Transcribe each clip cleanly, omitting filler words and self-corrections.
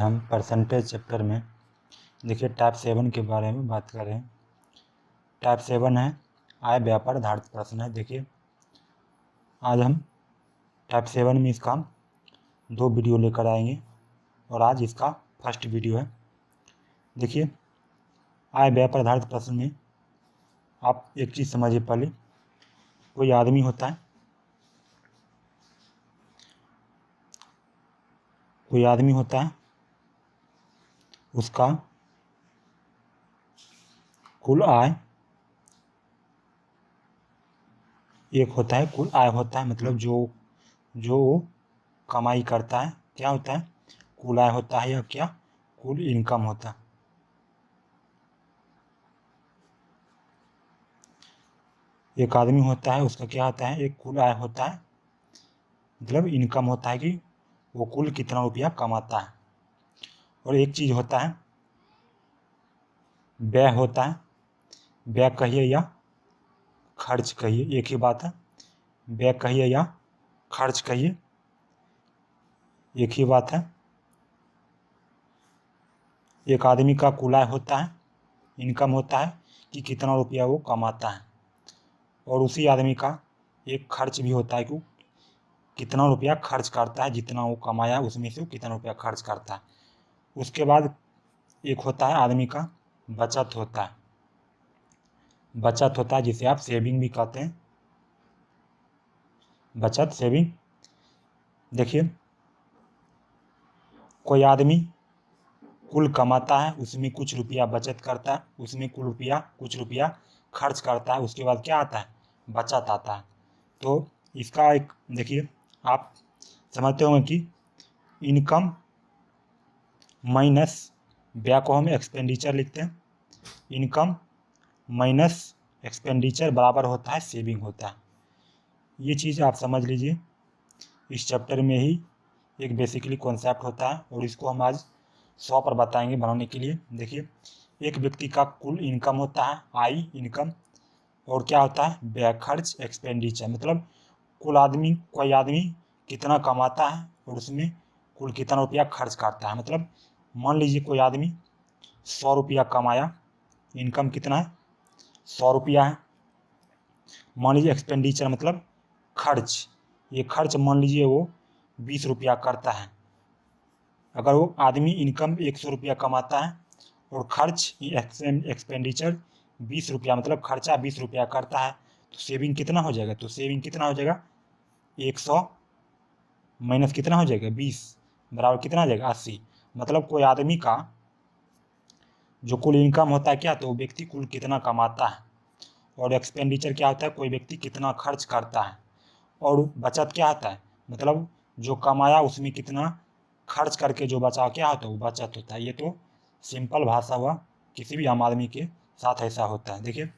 हम percentage chapter में देखिए टाइप 7 के बारे में बात कर रहे हैं। टाइप 7 है आय व्यय पर आधारित प्रश्न है। देखिए आज हम टाइप 7 में इसका 2 वीडियो लेकर आएंगे और आज इसका फर्स्ट वीडियो है। देखिए आय व्यय पर आधारित प्रश्न में आप एक चीज़ समझिए, पहले कोई आदमी होता है, उसका कुल आय एक होता है, कुल आय होता है मतलब जो कमाई करता है क्या होता है, कुल आय होता है या क्या कुल इनकम होता है। एक आदमी होता है, उसका क्या होता है, एक कुल आय होता है मतलब इनकम होता है कि वो कुल कितना रुपया कमाता है। और एक चीज़ होता है व्यय होता है, व्यय कहिए या खर्च कहिए, एक ही बात है, व्यय कहिए या खर्च कहिए एक ही बात है। एक आदमी का कुल आय होता है, इनकम होता है कि कितना रुपया वो कमाता है, और उसी आदमी का एक खर्च भी होता है कि कितना रुपया खर्च करता है, जितना वो कमाया उसमें से वो कितना रुपया खर्च करता है। उसके बाद एक होता है आदमी का बचत होता है, जिसे आप सेविंग भी कहते हैं, बचत सेविंग। देखिए कोई आदमी कुल कमाता है, उसमें कुछ रुपया बचत करता है, उसमें कुछ रुपया खर्च करता है, उसके बाद क्या आता है, बचत आता है। तो इसका एक देखिए आप समझते होंगे कि इनकम माइनस व्यय को हम एक्सपेंडिचर लिखते हैं, इनकम माइनस एक्सपेंडिचर बराबर होता है सेविंग होता है। ये चीज़ आप समझ लीजिए, इस चैप्टर में ही एक बेसिकली कॉन्सेप्ट होता है और इसको हम आज 100 पर बताएंगे बनाने के लिए। देखिए एक व्यक्ति का कुल इनकम होता है आय इनकम, और क्या होता है व्यय खर्च एक्सपेंडिचर, मतलब कोई आदमी कितना कमाता है और उसमें कुल कितना रुपया खर्च करता है। मतलब मान लीजिए कोई आदमी 100 रुपया कमाया, इनकम कितना है 100 रुपया है। मान लीजिए एक्सपेंडिचर मतलब खर्च, ये खर्च मान लीजिए वो 20 रुपया करता है। अगर वो आदमी इनकम 100 रुपया कमाता है और खर्च एक्सपेंडिचर 20 रुपया मतलब खर्चा 20 रुपया करता है, तो सेविंग कितना हो जाएगा, 100 माइनस कितना हो जाएगा 20 बराबर कितना आ जाएगा 80। मतलब कोई आदमी का जो कुल इनकम होता है क्या, तो व्यक्ति कुल कितना कमाता है, और एक्सपेंडिचर क्या होता है कोई व्यक्ति कितना खर्च करता है, और बचत क्या होता है मतलब जो कमाया उसमें कितना खर्च करके जो बचा क्या होता है वो बचत होता है। ये तो सिंपल भाषा हुआ, किसी भी आम आदमी के साथ ऐसा होता है। देखिए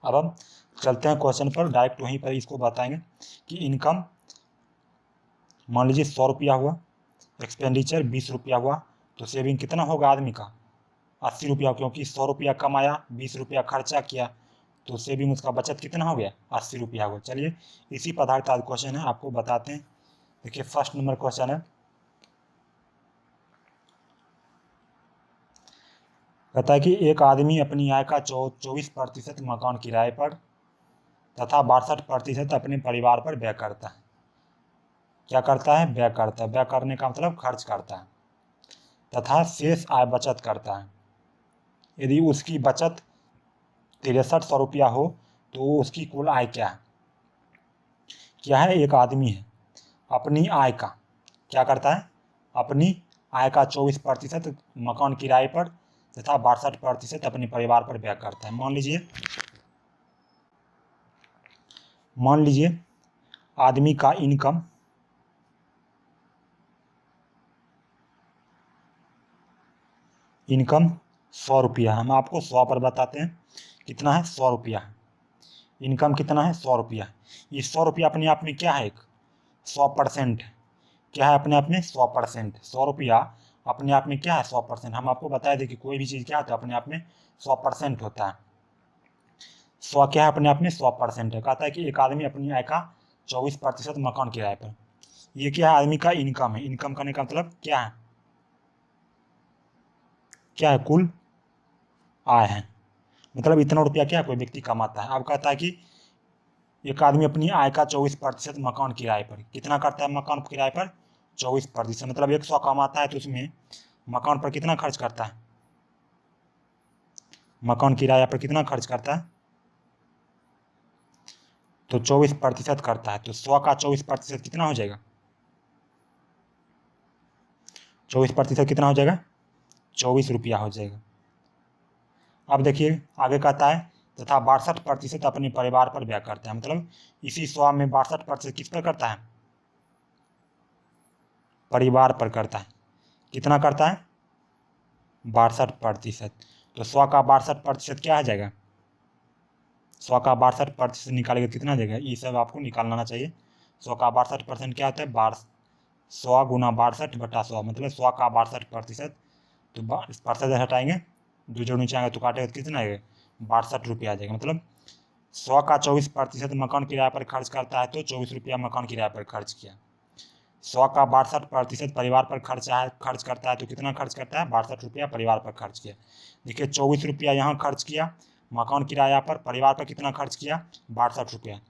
अब हम चलते हैं क्वेश्चन पर, डायरेक्ट वहीं पर इसको बताएंगे कि इनकम मान लीजिए 100 रुपया हुआ, एक्सपेंडिचर 20 रुपया हुआ, तो सेविंग कितना होगा आदमी का 80 रुपया, क्योंकि 100 रुपया कमाया 20 रुपया खर्चा किया, तो सेविंग उसका बचत कितना हो गया 80 रुपया हुआ। चलिए इसी पर आधारित आज क्वेश्चन है, आपको बताते हैं। देखिए फर्स्ट नंबर क्वेश्चन है, कहता है कि एक आदमी अपनी आय का 24% मकान किराए पर तथा 62% अपने परिवार पर व्यय करता है। क्या करता है, व्यय करता है, व्यय करने का मतलब खर्च करता है, तथा शेष आय बचत करता है। यदि उसकी बचत 6300 रुपया हो तो उसकी कुल आय क्या है। एक आदमी है, अपनी आय का क्या करता है, अपनी आय का 24% मकान किराए पर तथा 62% अपने परिवार पर व्यय करता है। मान लीजिए आदमी का इनकम इनकम 100 रुपया, हम आपको 100 पर बताते हैं कितना है 100 रुपया है, इनकम कितना है 100 रुपया। ये 100 रुपया अपने आप में क्या है, एक 100% क्या है अपने आप में 100%। 100 रुपया अपने आप में क्या है 100%। हम आपको बताए थे कि कोई भी चीज़ क्या होता है अपने आप में 100% होता है। 100 क्या है अपने आप में 100% है। कहता है कि एक आदमी अपनी आय का 24% मकान किराए पर, ये क्या है आदमी का इनकम है। इनकम करने का मतलब क्या है, क्या है, कुल आय है। मतलब इतना रुपया क्या कोई व्यक्ति कमाता है। अब कहता है कि एक आदमी अपनी आय का 24% मकान किराए पर, कितना करता है मकान किराए पर, 24%। मतलब 100 कमाता है तो उसमें मकान पर कितना खर्च करता है, मकान किराया पर कितना खर्च करता है, तो 24% करता है। तो 100 का 24% कितना हो जाएगा, 24% कितना हो जाएगा, 24 रुपया हो जाएगा। अब देखिए आगे कहता है तथा 62% अपने परिवार पर व्यय करता है। मतलब इसी 100 में 62% किस पर करता है, परिवार पर करता है। कितना करता है, 62%। तो 100 का 62% क्या आ जाएगा, 100 का 62% निकालेगा कितना आ जाएगा, ये सब आपको निकालना चाहिए। 100 का 62% क्या होता है, 100 गुना 62/100, मतलब 100 का 62%। तो परसेंटेज हटाएंगे, दो जोड़ नीचे आएगा तो काटेगा तो कितना आएगा, 62 रुपया आ जाएगा। मतलब 100 का 24% मकान किराए पर खर्च करता है तो 24 रुपया मकान किराए पर खर्च किया। 100 का 62% परिवार पर खर्च करता है तो कितना खर्च करता है, 62 रुपया परिवार पर खर्च किया। देखिए 24 रुपया यहाँ खर्च किया मकान किराया पर, परिवार पर कितना खर्च किया, 62 रुपया।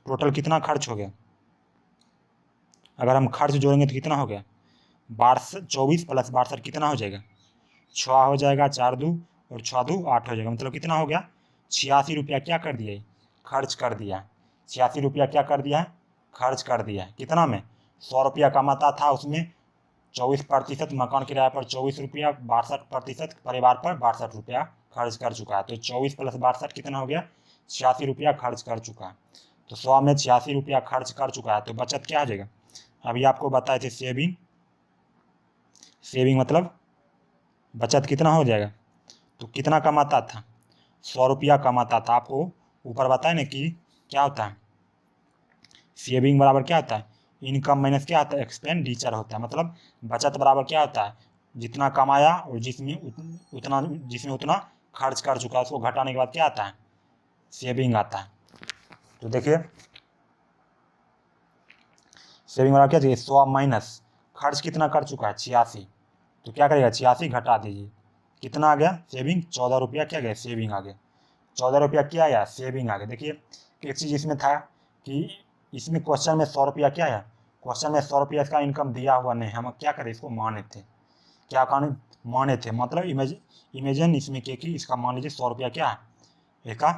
टोटल कितना खर्च हो गया, अगर हम खर्च जोड़ेंगे तो कितना हो गया, 24 प्लस 62 कितना हो जाएगा, 6 हो जाएगा, 4 2 और 6 2 8 हो जाएगा। मतलब कितना हो गया, 86 रुपया क्या कर दिया, खर्च कर दिया। 86 रुपया क्या कर दिया है, खर्च कर दिया। कितना में, 100 रुपया कमाता था, उसमें 24% मकान किराए पर 24 रुपया, 62% परिवार पर 62 रुपया खर्च कर चुका है। तो 24 प्लस 62 कितना हो गया, 86 रुपया खर्च कर चुका है। तो 100 में 86 रुपया खर्च कर चुका है तो बचत क्या आ जाएगा, अभी आपको बताए थे सेविंग, सेविंग मतलब बचत कितना हो जाएगा। तो कितना कमाता था, 100 रुपया कमाता था। आपको ऊपर बताए ना कि क्या होता है, सेविंग बराबर क्या होता है, इनकम माइनस क्या होता है, एक्सपेंडिचर होता है। मतलब बचत बराबर क्या होता है, जितना कमाया और जिसमें उतना खर्च कर चुका है उसको घटाने के बाद क्या आता है, सेविंग आता है। तो देखिए सेविंग बराबर क्या चाहिए, 100 माइनस खर्च कितना कर चुका है, 86। तो क्या करेगा, 86 घटा दीजिए, कितना आ गया, सेविंग 14 रुपया क्या गया, सेविंग आ गया। 14 रुपया क्या आया, सेविंग आ गया। देखिए एक चीज़ इसमें था कि इसमें क्वेश्चन में 100 रुपया क्या है, क्वेश्चन में 100 रुपया इसका इनकम दिया हुआ नहीं, हम क्या करें, इसको माने थे, क्या कानून माने थे, मतलब इमेजिन इसमें कि इसका मान लीजिए 100 रुपया क्या है, इसका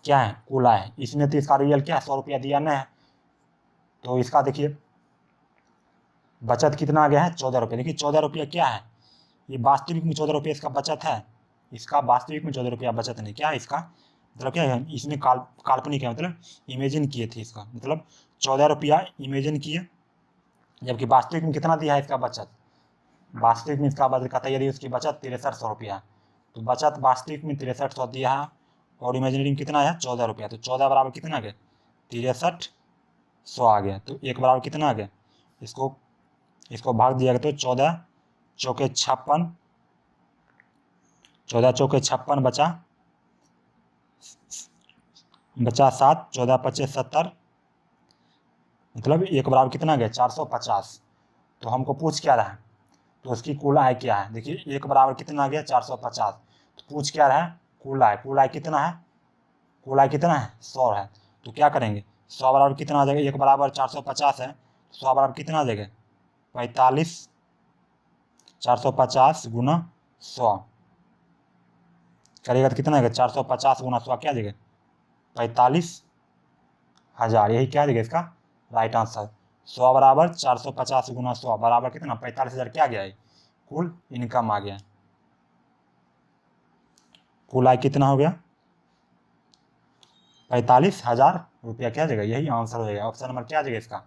क्या है, कुल आय। इसमें तो इसका रियल क्या है, 100 रुपया दिया नहीं है। तो इसका देखिए बचत कितना आ गया है, 14 रुपये। देखिए 14 रुपया क्या है, ये वास्तविक में 14 रुपये इसका बचत है, इसका वास्तविक में 14 रुपया बचत नहीं, क्या है इसका मतलब क्या है, इसमें काल्पनिक है, मतलब इमेजिन किए थे इसका, मतलब 14 रुपया इमेजिन किए, जबकि वास्तविक में कितना दिया है इसका बचत, वास्तविक में इसका बचत कहता है यदि उसकी बचत 6300 रुपया, तो बचत वास्तविक में 6300 दिया है और इमेजिनरी में कितना है, 14 रुपया। तो 14 बराबर कितना आ गया, 6300 आ गया। तो एक बराबर कितना आ गया, इसको भाग दिया गया तो 14 चौके 56, 14 चौके 56 बचा 7, 14 25 70, मतलब एक बराबर कितना गया, 450। तो हमको पूछ क्या रहा है, तो उसकी कुल आय क्या है। देखिए एक बराबर कितना आ गया, 450। तो पूछ क्या रहा है, कुल आय, कुल आय कितना है, कुल आय कितना है, 100 है। तो क्या करेंगे, 100 बराबर कितना आ जाएगा, एक बराबर 450 है, 100 बराबर कितना आ जाएगा, 45, 450 गुना 100 करेगा तो कितना आएगा, 450 गुना 100 क्या आ जाएगा, 45,000। यही क्या आ जाएगा इसका राइट आंसर। 100 बराबर 450 गुना 100 बराबर कितना, 45,000 क्या आ गया है, कुल इनकम आ गया। कुल आय कितना हो गया, 45,000 रुपया क्या आ जाएगा, यही आंसर हो जाएगा। ऑप्शन नंबर क्या आ जाएगा इसका,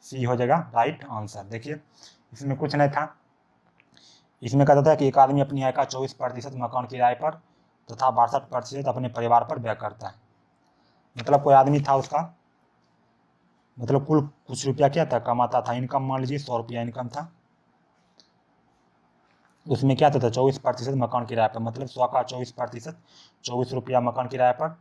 सी हो जाएगा राइट आंसर। देखिए इसमें कुछ नहीं था, इसमें कहता था कि एक आदमी अपनी आय का 24% मकान किराए पर तथा 62% अपने परिवार पर व्यय करता है। मतलब कोई आदमी था, उसका मतलब कुल कुछ रुपया क्या था, कमाता था, इनकम मान लीजिए 100 रुपया इनकम था, उसमें क्या था 24% मकान किराए पर, मतलब 100 का 24%, 24 रुपया मकान किराए पर,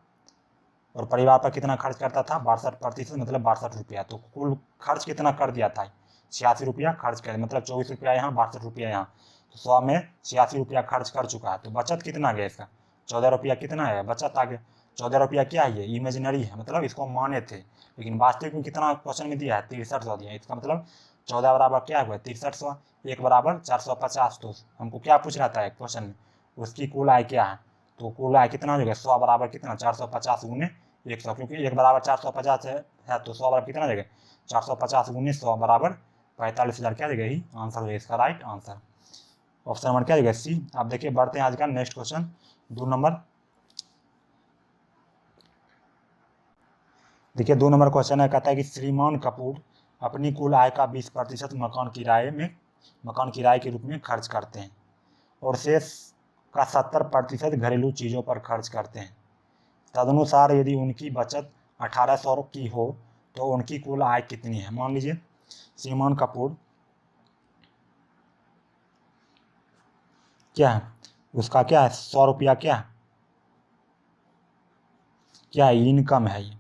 और परिवार पर कितना खर्च करता था, 62%, मतलब 62 रुपया। तो कुल खर्च कितना कर दिया था, 86 रुपया खर्च कर, मतलब 24 रुपया यहाँ, 62 रुपया यहाँ, 100 में 86 रुपया खर्च कर चुका है, तो बचत कितना गया इसका 14 रुपया कितना है, बचत आ गया। 14 रुपया क्या है, ये इमेजिनरी है, मतलब इसको माने थे, लेकिन वास्तविक में कितना क्वेश्चन में दिया है 6300 दिया है। इसका मतलब 14 बराबर क्या हुआ 6300, 1 बराबर 450। तो हमको क्या पूछ रहा था क्वेश्चन में, उसकी कुल आय क्या है, तो कुल आय कितना हो गया 100 बराबर कितना 450 गुने 100, क्योंकि 1 बराबर 450 है तो 100 बराबर कितना देगा 450 गुने 100 बराबर 45,000 क्या देगा, यही आंसर होगा इसका राइट आंसर। ऑप्शन नंबर क्या देगा सी। आप देखिए बढ़ते हैं आज का नेक्स्ट क्वेश्चन 2 नंबर। देखिए 2 नंबर क्वेश्चन है, कहता है कि श्रीमान कपूर अपनी कुल आय का 20% मकान किराए के रूप में खर्च करते हैं और शेष का 70% घरेलू चीज़ों पर खर्च करते हैं। तदनुसार यदि उनकी बचत 1800 की हो तो उनकी कुल आय कितनी है। मान लीजिए श्रीमान कपूर क्या है, उसका क्या है 100 रुपया क्या है इनकम है, ये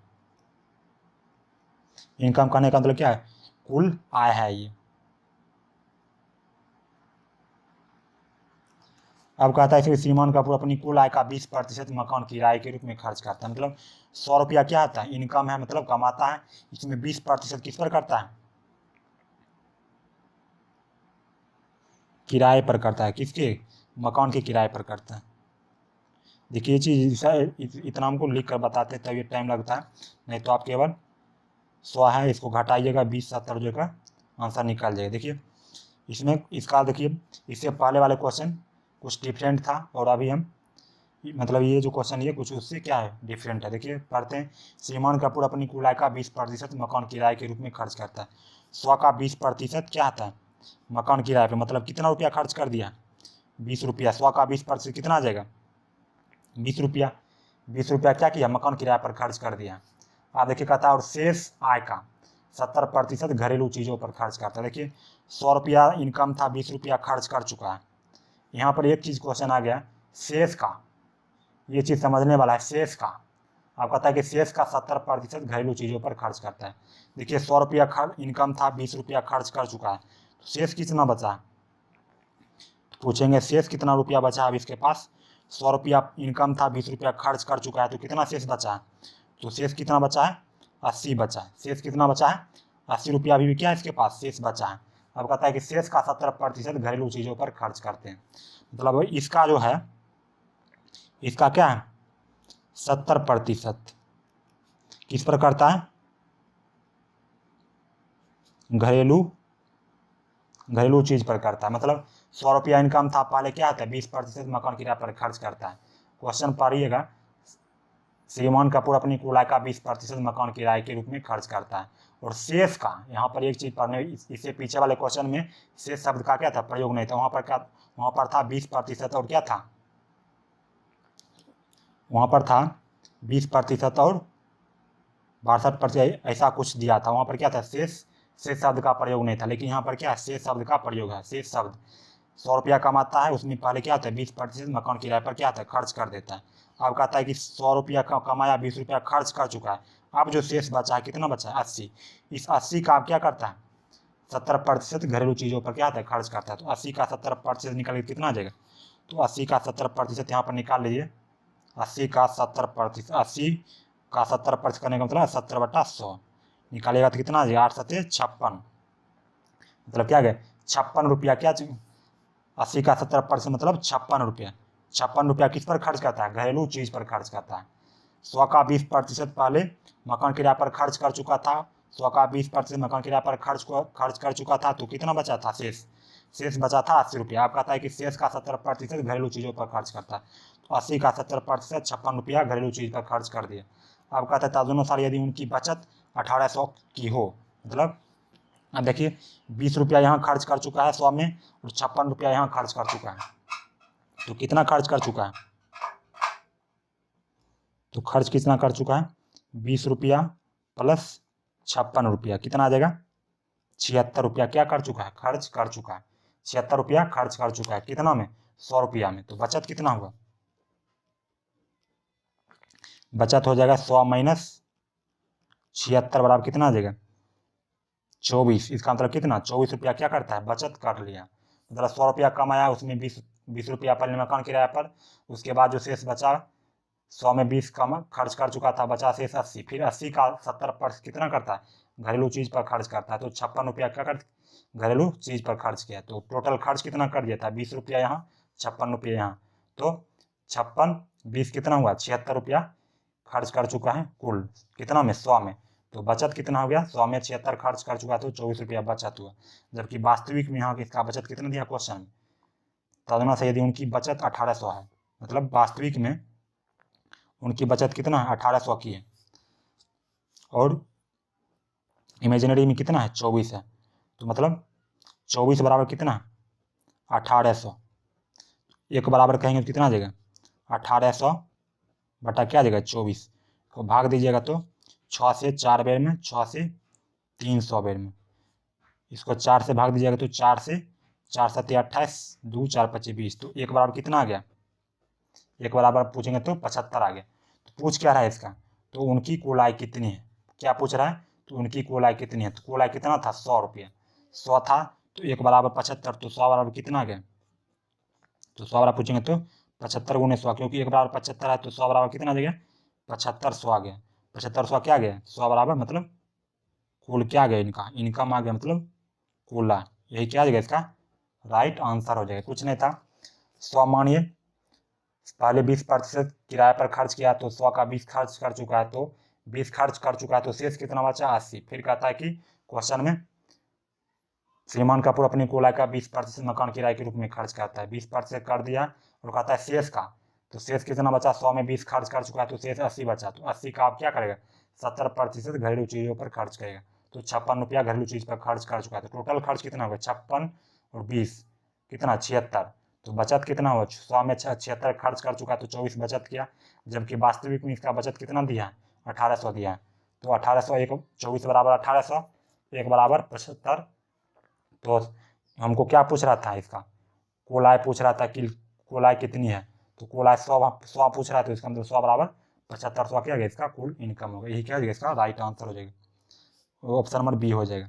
इनकम करने का मतलब क्या है कुल आय है ये। अब कहता है श्रीमान कपूर अपनी कुल आय का 20% मकान किराए के रूप में खर्च करता है, मतलब 100 रुपया क्या आता है इनकम है, मतलब कमाता है, इसमें 20% किस पर करता है किराए पर करता है, किसके मकान के किराए पर करता है। देखिए ये चीज़ इतना हमको लिख कर बताते हैं तब ये टाइम लगता है, नहीं तो आप केवल 100 है इसको घटाइएगा 20 70 जो का आंसर निकाल जाएगा। देखिए इसमें इसका देखिए इससे पहले वाले क्वेश्चन कुछ डिफरेंट था और अभी हम मतलब ये जो क्वेश्चन ये कुछ उससे क्या है डिफरेंट है। देखिए पढ़ते हैं श्रीमान कपूर अपनी कुल आय का 20% मकान किराए के रूप में खर्च करता है। 100 का 20% क्या आता है मकान किराए पे, मतलब कितना रुपया खर्च कर दिया 20 रुपया। 100 का 20% कितना आ जाएगा 20 रुपया। 20 रुपया क्या किया मकान किराए पर खर्च कर दिया। आप देखिए कहता है और शेष आय का 70% घरेलू चीज़ों पर खर्च करता है। देखिए 100 रुपया इनकम था 20 रुपया खर्च कर चुका है। यहाँ पर एक चीज़ क्वेश्चन आ गया शेष का, ये चीज़ समझने वाला है शेष का। आप कहता है कि शेष का 70% घरेलू चीज़ों पर खर्च करता है। देखिए 100 रुपया इनकम था 20 रुपया खर्च कर चुका है, तो शेष कितना बचा, तो पूछेंगे शेष कितना रुपया बचा है। अब इसके पास 100 रुपया इनकम था 20 रुपया खर्च कर चुका है, तो कितना शेष बचा है, तो शेष कितना बचा है 80 बचा है। शेष कितना बचा है 80 रुपया अभी भी क्या है इसके पास शेष बचा है। अब कहता है कि शेष का 70% घरेलू चीज़ों पर खर्च करते हैं, मतलब इसका जो है इसका क्या है 70% किस पर करता है घरेलू चीज पर करता है। मतलब 100 रुपया इनकम था पहले क्या आता है 20% मकान किराए पर खर्च करता है। क्वेश्चन पढ़िएगा श्रीमान कपूर अपनी कुल आय का 20% मकान किराए के रूप में खर्च करता है और शेष का, यहाँ पर एक चीज पढ़ने इससे पीछे वाले क्वेश्चन में शेष शब्द का क्या था प्रयोग नहीं था, वहां पर था 20% और क्या था वहां पर था 20% और 62% ऐसा कुछ दिया था। वहां पर क्या था शेष शब्द का प्रयोग नहीं था, लेकिन यहाँ पर क्या है शेष शब्द का प्रयोग है। शेष शब्द 100 रुपया कमाता है उसमें पहले क्या होता है 20% मकान किराए पर क्या आता है खर्च कर देता है। अब कहता है कि 100 रुपया कमाया 20 रुपया खर्च कर चुका है, अब जो शेष बचा है कितना बचा है 80। इस 80 का आप क्या करता है 70% घरेलू चीज़ों पर क्या आता है खर्च करता है, तो 80 का 70% निकाल कितना आ जाएगा, तो 80 का 70% यहाँ पर निकाल लीजिए। 80 का 70% 80 का 70% करने का मतलब 70/100 निकालेगा तो कितना आ जाएगा 8 7 56, मतलब क्या गया 56 रुपया क्या 80 का 70% मतलब 56 रुपया। 56 रुपया किस पर खर्च करता है घरेलू चीज पर खर्च करता है। 100 का 20% पहले मकान किराए पर खर्च कर चुका था, 100 का 20% मकान किराए पर खर्च कर चुका था, तो कितना बचा था शेष बचा था 80 रुपया। आप कहता है कि शेष का 70% घरेलू चीज़ों पर खर्च करता है, तो 80 का 70% 56 रुपया घरेलू चीज़ पर खर्च कर दिया। अब कहता है तदनुसार यदि उनकी बचत 1800 की हो, मतलब अब देखिए 20 रुपया यहाँ खर्च कर चुका है 100 में और 56 रुपया यहाँ खर्च कर चुका है, तो कितना खर्च कर चुका है, तो खर्च कितना कर चुका है 20 रुपया प्लस 56 रुपया कितना आ जाएगा 76 रुपया क्या कर चुका है खर्च कर चुका है। 76 रुपया खर्च कर चुका है कितना में 100 रुपया में, तो बचत कितना होगा, बचत हो जाएगा 100 माइनस 76 बराबर कितना आ जाएगा 24। इसका मतलब कितना 24 रुपया क्या करता है बचत कर लिया। मतलब 100 रुपया कम आया, उसमें 20 रुपया पहले मकान किराया पर, उसके बाद जो शेष बचा 100 में 20 कम खर्च कर चुका था, बचा शेष 80, फिर 80 का 70% कितना करता है, घरेलू चीज़ पर खर्च करता है। तो 56 रुपया क्या कर घरेलू चीज़ पर खर्च किया, तो टोटल खर्च कितना कर दिया था, 20 रुपया यहाँ, 56 रुपये यहाँ, तो 56 20 कितना हुआ, 76 रुपया खर्च कर चुका है कुल, कितना में, 100 में। तो बचत कितना हो गया, 100 में 76 खर्च कर चुका, तो 24 रुपया बचत हुआ। जबकि वास्तविक में यहाँ इसका बचत कितना दिया क्वेश्चन में, तदुना से यदि उनकी बचत 1800 है, मतलब वास्तविक में उनकी बचत कितना है, 1800 की है, और इमेजिनरी में कितना है, 24 है। तो मतलब 24 बराबर कितना है, 1800, एक बराबर कहेंगे तो कितना आ जाएगा, 1800 बटा क्या आ जाएगा, 24 को भाग दीजिएगा तो 6 से 4 बेर में, 6 से 300 बेर में, इसको 4 से भाग दीजिएगा तो 4 से 4 7 28, 2 4 25 20, तो एक बराबर कितना आ गया, एक बराबर पूछेंगे तो 75 आ गया। तो पूछ क्या रहा है इसका, तो उनकी कुल आय कितनी है, क्या पूछ रहा है, तो उनकी कुल आय कितनी है, तो कुल आय कितना था, 100 रुपया, 100 था, तो एक बराबर 75, तो 100 बराबर कितना आ गया, तो 100 बराबर पूछेंगे तो 75 गुने 100, क्योंकि एक बराबर 75 है, तो 100 बराबर कितना आ गया, 75 100 आ गया, 75 100 क्या आ गया, 100 बराबर मतलब कुल क्या आ गया, इनका इनकम आ गया, मतलब कुल आय, यही क्या आ जाएगा इसका राइट आंसर हो जाएगा, कुछ नहीं था। 100 मानिए पहले 20% किराए पर खर्च किया, तो 100 का 20 खर्च कर चुका है, तो 20 खर्च कर चुका है, तो शेष कितना बचा, 80। फिर कहता है कि क्वेश्चन में श्रीमान कपूर अपनी कुल आय का 20% मकान किराए के रूप में खर्च करता है, 20% कर दिया, और कहता है शेष का, तो शेष कितना बचा, 100 में 20 खर्च कर चुका है, तो शेष 80 बचा, तो 80 का आप क्या करेगा, 70% घरेलू चीज़ों पर खर्च करेगा, तो 56 रुपया घरेलू चीज़ पर खर्च कर चुका है, तो टोटल खर्च कितना होगा, 56 और 20 कितना, 76, तो बचत कितना हुआ, 100 में 76 खर्च कर चुका है, तो 24 बचत किया, जबकि वास्तविक में इसका बचत कितना दिया है, 1800 दिया है, तो 1800 एक 24 बराबर 1800, एक बराबर 75, तो हमको क्या पूछ रहा था, इसका कुल आय पूछ रहा था कि कुल आय कितनी है, तो कुल आय 100 पूछ रहा था, तो इसका मतलब 100 बराबर 75, 100 क्या हो गया इसका कुल इनकम होगा, यही क्या हो जाएगा इसका राइट आंसर हो जाएगा, ऑप्शन नंबर बी हो जाएगा।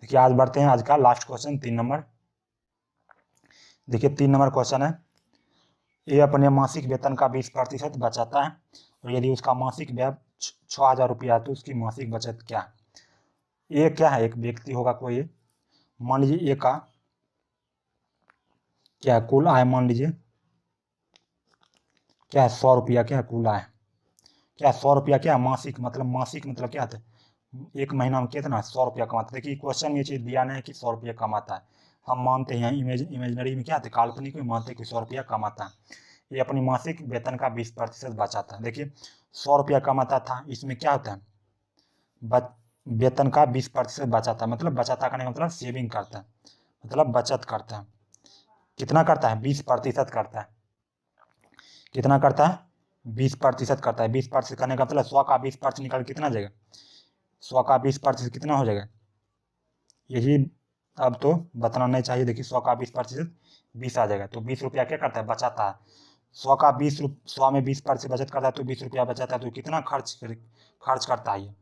देखिए आज बढ़ते हैं आज का लास्ट क्वेश्चन 3 नंबर। देखिए 3 नंबर क्वेश्चन है, ये अपने मासिक वेतन का 20% बचाता है, और यदि उसका मासिक व्यय 6000 रुपया है, तो उसकी मासिक बचत क्या है। ये क्या है, एक व्यक्ति होगा कोई, मान लीजिए ए का क्या है कुल आय, मान लीजिए क्या है 100 रुपया, क्या है कुल आय, क्या 100 रुपया, क्या मासिक मतलब क्या था, एक महीना में कितना 100 रुपया कमाता है। देखिए क्वेश्चन में ये चीज़ दिया नहीं है कि 100 रुपया कमाता है, हम मानते हैं इमेजनरी में क्या था, काल्पनिक में मानते हैं कि 100 रुपया कमाता है, ये अपनी मासिक वेतन का 20% बचाता है। देखिए 100 रुपया कमाता था, इसमें क्या होता है, वेतन का 20% बचाता है, मतलब बचाता करने का मतलब सेविंग करता है, मतलब बचत करता है, कितना करता है, 20% करता है, कितना करता है, 20% करता है, 20% करने का मतलब 100 का 20% निकाल कितना आ जाएगा, 100 का 20% कितना हो जाएगा, यही अब तो बताना नहीं चाहिए। देखिए 100 का 20% 20 आ जाएगा, तो 20 रुपया क्या करता है, बचाता है, 100 का 100 में 20% बचत करता है, तो 20 रुपया बचाता है, तो कितना खर्च करता है ये,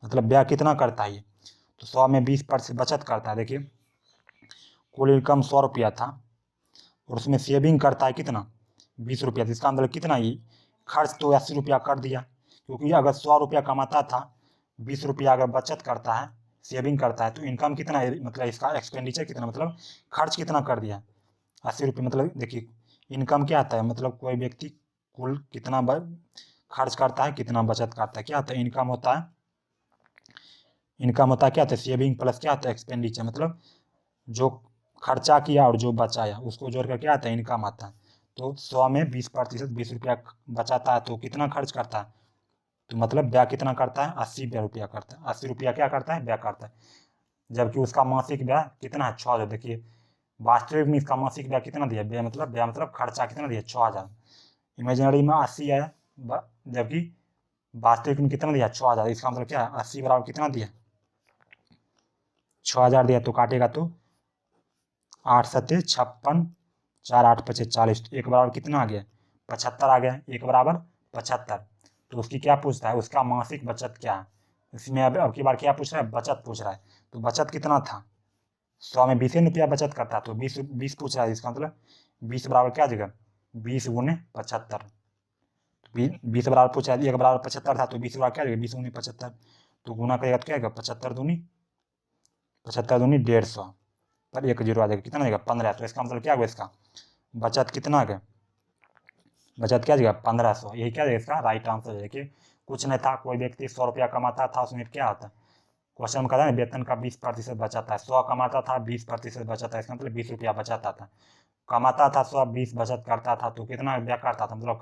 मतलब व्यय कितना करता है ये, तो 100 में 20% बचत करता है। देखिए कुल इनकम 100 रुपया था, और उसमें सेविंग करता है कितना, 20 रुपया, तो इसका मतलब कितना, ये खर्च तो 80 रुपया कर दिया, क्योंकि अगर 100 रुपया कमाता था, 20 रुपया अगर बचत करता है, सेविंग करता है, तो इनकम कितना है, मतलब इसका एक्सपेंडिचर कितना, मतलब खर्च कितना कर दिया, 80 रुपये। मतलब देखिए इनकम क्या आता है, मतलब कोई व्यक्ति कुल कितना खर्च करता है, कितना बचत करता है, क्या आता है, इनकम होता है, क्या होता है, सेविंग प्लस क्या होता है, एक्सपेंडिचर, मतलब जो खर्चा किया और जो बचाया उसको जोड़कर क्या आता है, इनकम आता है। तो 100 में 20% 20 रुपया बचाता है, तो कितना खर्च करता है, तो मतलब व्यय कितना करता है, 80 रुपया करता है, 80 रुपया क्या करता है, व्यय करता है, जबकि उसका मासिक व्यय कितना है, 6000। देखिए वास्तविक में इसका मासिक व्यय कितना दिया, व्यय मतलब खर्चा कितना दिया, 6000, इमेजिनरी में 80 है, जबकि वास्तविक में कितना दिया, 6000, इसका मतलब क्या है, 80 बराबर कितना दिया, 6000 दिया, तो काटेगा तो 8 7 56, 4 8 5 40, तो एक बराबर कितना आ गया, 75 आ गया, एक बराबर 75। तो उसकी क्या पूछता है, उसका मासिक बचत क्या है, इसमें अब की बार क्या पूछ रहा है, बचत पूछ रहा है, तो बचत कितना था, 100 में 20 रुपया बचत करता है, तो 20 पूछ रहा है, इसका मतलब 20 बराबर क्या आ जाएगा, 20 गुने 75। 20 बराबर पूछा है, 1 बराबर 75 था, तो 20 बराबर क्या आ जाएगा, 20 गुने 75, तो गुना करेगा तो क्या आएगा, 75 दूनी 150 पर 1 जीरो आ जाएगा, कितना आएगा 15। तो इसका मतलब क्या होगा, इसका बचत कितना आ गया, बचत क्या जाएगा 1500। यही क्या जाएगा इसका राइट आंसर है। देखिए कुछ नहीं था, कोई व्यक्ति 100 रुपया कमाता था, उसमें क्या होता, क्वेश्चन में कहा है वेतन का 20% बचाता है, 100 कमाता था 20% बचाता है, इसका मतलब 20 रुपया बचाता था, कमाता था 100, 20 बचत करता था, तो कितना रुपया करता था, मतलब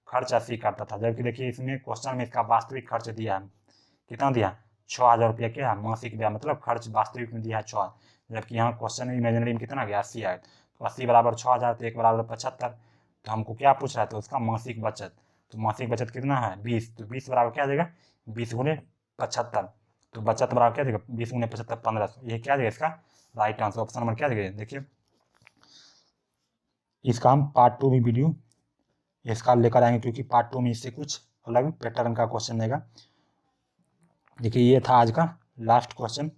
खर्च 80 करता था। जबकि देखिए इसमें क्वेश्चन में इसका वास्तविक खर्च दिया है, कितना दिया 6000 रुपया, क्या है मासिक व्यय, मतलब खर्च वास्तविक में दिया है 6, जबकि यहाँ क्वेश्चन में इमेजिनरी में कितना गया 80 आया, तो 80 बराबर 6000, तो 1 बराबर 75, तो हमको क्या पूछ रहा है, तो उसका मासिक बचत, तो मासिक बचत कितना है 20, तो 20 बराबर क्या आ जाएगा 20 गुने 75, तो बचत बराबर क्या देगा 20 गुने 75 1500। ये क्या देगा इसका राइट आंसर, ऑप्शन नंबर क्या देगा। देखिए इसका हम पार्ट 2 में वीडियो इसका लेकर आएंगे, क्योंकि पार्ट 2 में इससे कुछ अलग पैटर्न का क्वेश्चन रहेगा। देखिए ये था आज का लास्ट क्वेश्चन।